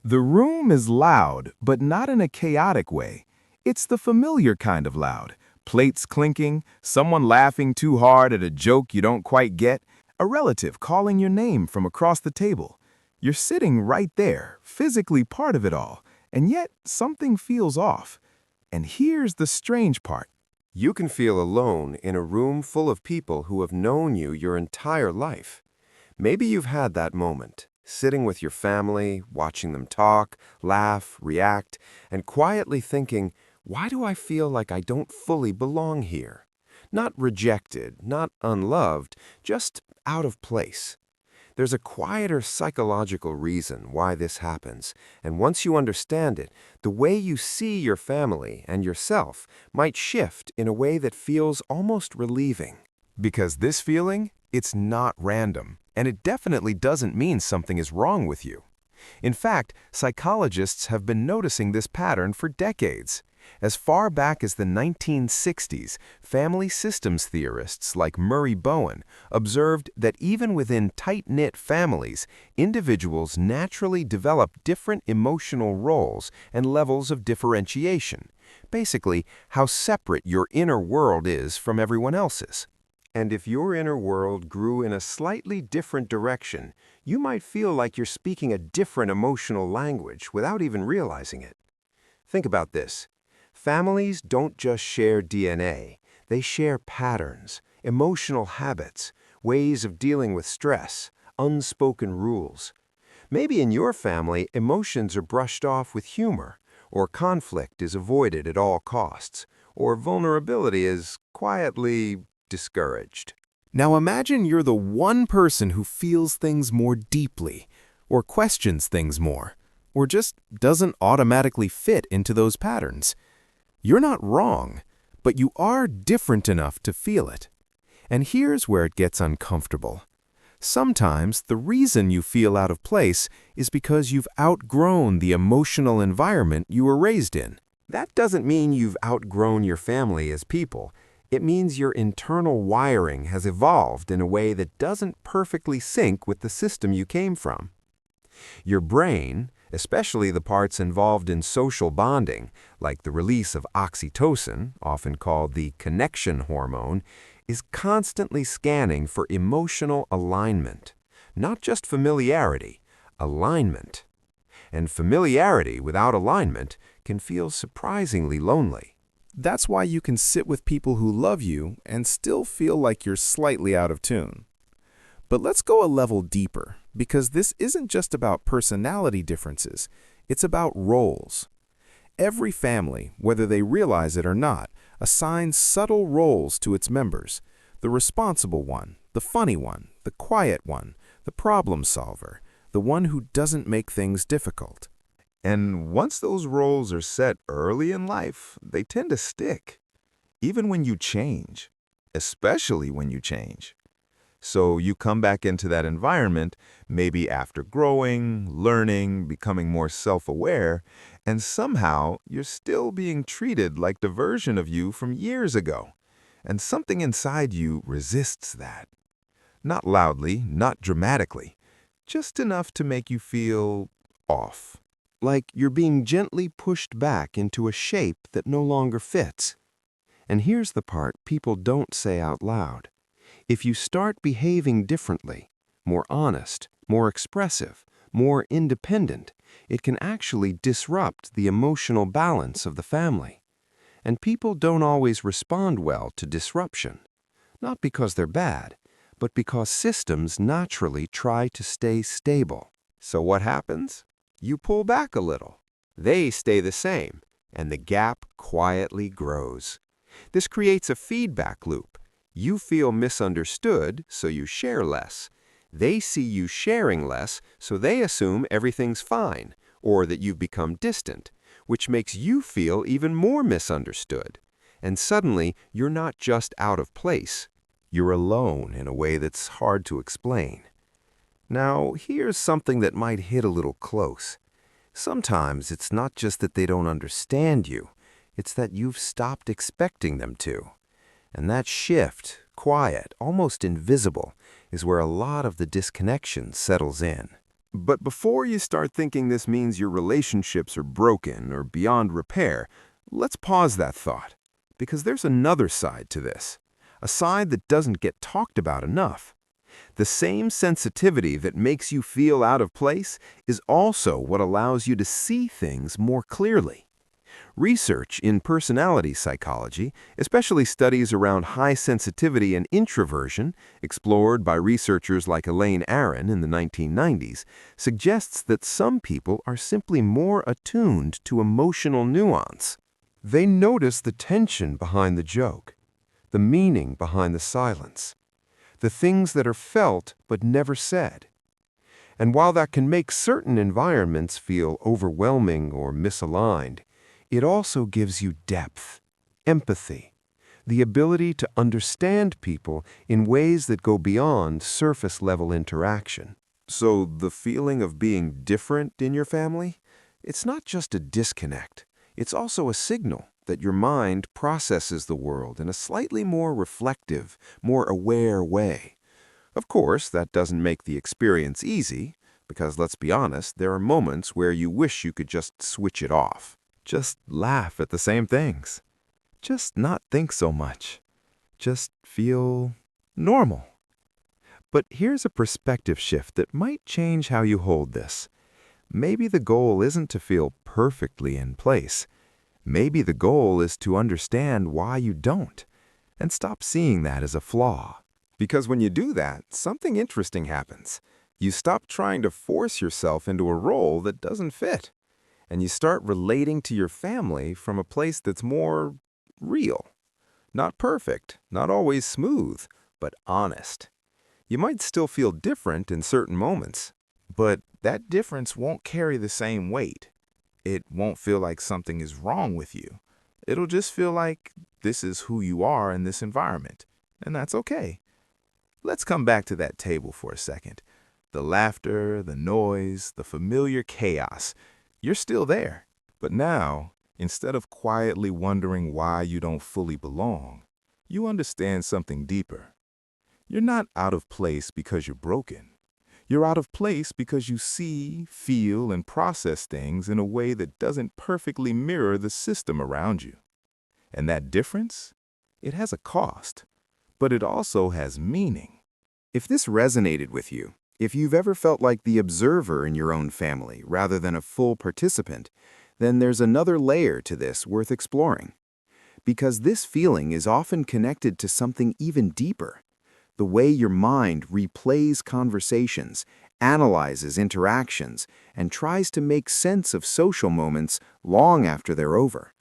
The room is loud, but not in a chaotic way. It's the familiar kind of loud. Plates clinking, someone laughing too hard at a joke you don't quite get, a relative calling your name from across the table. You're sitting right there, physically part of it all, and yet something feels off. And here's the strange part. You can feel alone in a room full of people who have known you your entire life. Maybe you've had that moment, sitting with your family, watching them talk, laugh, react, and quietly thinking, why do I feel like I don't fully belong here? Not rejected, not unloved, just out of place. There's a quieter psychological reason why this happens, and once you understand it, the way you see your family and yourself might shift in a way that feels almost relieving. Because this feeling, it's not random, and it definitely doesn't mean something is wrong with you. In fact, psychologists have been noticing this pattern for decades. As far back as the 1960s, family systems theorists like Murray Bowen observed that even within tight-knit families, individuals naturally develop different emotional roles and levels of differentiation, basically how separate your inner world is from everyone else's. And if your inner world grew in a slightly different direction, you might feel like you're speaking a different emotional language without even realizing it. Think about this. Families don't just share DNA, they share patterns, emotional habits, ways of dealing with stress, unspoken rules. Maybe in your family, emotions are brushed off with humor, or conflict is avoided at all costs, or vulnerability is quietly discouraged. Now imagine you're the one person who feels things more deeply, or questions things more, or just doesn't automatically fit into those patterns. You're not wrong, but you are different enough to feel it. And here's where it gets uncomfortable. Sometimes the reason you feel out of place is because you've outgrown the emotional environment you were raised in. That doesn't mean you've outgrown your family as people. It means your internal wiring has evolved in a way that doesn't perfectly sync with the system you came from. Your brain, especially the parts involved in social bonding, like the release of oxytocin, often called the connection hormone, is constantly scanning for emotional alignment. Not just familiarity, alignment. And familiarity without alignment can feel surprisingly lonely. That's why you can sit with people who love you and still feel like you're slightly out of tune. But let's go a level deeper, because this isn't just about personality differences, it's about roles. Every family, whether they realize it or not, assigns subtle roles to its members. The responsible one, the funny one, the quiet one, the problem solver, the one who doesn't make things difficult. And once those roles are set early in life, they tend to stick, even when you change, especially when you change. So you come back into that environment, maybe after growing, learning, becoming more self-aware, and somehow you're still being treated like the version of you from years ago. And something inside you resists that. Not loudly, not dramatically, just enough to make you feel off. Like you're being gently pushed back into a shape that no longer fits. And here's the part people don't say out loud. If you start behaving differently, more honest, more expressive, more independent, it can actually disrupt the emotional balance of the family. And people don't always respond well to disruption, not because they're bad, but because systems naturally try to stay stable. So what happens? You pull back a little. They stay the same, and the gap quietly grows. This creates a feedback loop. You feel misunderstood, so you share less. They see you sharing less, so they assume everything's fine, or that you've become distant, which makes you feel even more misunderstood. And suddenly, you're not just out of place. You're alone in a way that's hard to explain. Now, here's something that might hit a little close. Sometimes it's not just that they don't understand you, it's that you've stopped expecting them to. And that shift, quiet, almost invisible, is where a lot of the disconnection settles in. But before you start thinking this means your relationships are broken or beyond repair, let's pause that thought. Because there's another side to this. A side that doesn't get talked about enough. The same sensitivity that makes you feel out of place is also what allows you to see things more clearly. Research in personality psychology, especially studies around high sensitivity and introversion, explored by researchers like Elaine Aron in the 1990s, suggests that some people are simply more attuned to emotional nuance. They notice the tension behind the joke, the meaning behind the silence, the things that are felt but never said. And while that can make certain environments feel overwhelming or misaligned, it also gives you depth, empathy, the ability to understand people in ways that go beyond surface-level interaction. So the feeling of being different in your family? It's not just a disconnect. It's also a signal that your mind processes the world in a slightly more reflective, more aware way. Of course, that doesn't make the experience easy, because let's be honest, there are moments where you wish you could just switch it off. Just laugh at the same things. Just not think so much. Just feel normal. But here's a perspective shift that might change how you hold this. Maybe the goal isn't to feel perfectly in place. Maybe the goal is to understand why you don't, and stop seeing that as a flaw. Because when you do that, something interesting happens. You stop trying to force yourself into a role that doesn't fit. And you start relating to your family from a place that's more real. Not perfect, not always smooth, but honest. You might still feel different in certain moments, but that difference won't carry the same weight. It won't feel like something is wrong with you. It'll just feel like this is who you are in this environment, and that's okay. Let's come back to that table for a second. The laughter, the noise, the familiar chaos. You're still there. But now, instead of quietly wondering why you don't fully belong, you understand something deeper. You're not out of place because you're broken. You're out of place because you see, feel, and process things in a way that doesn't perfectly mirror the system around you. And that difference? It has a cost, but it also has meaning. If this resonated with you, if you've ever felt like the observer in your own family rather than a full participant, then there's another layer to this worth exploring. Because this feeling is often connected to something even deeper. The way your mind replays conversations, analyzes interactions, and tries to make sense of social moments long after they're over.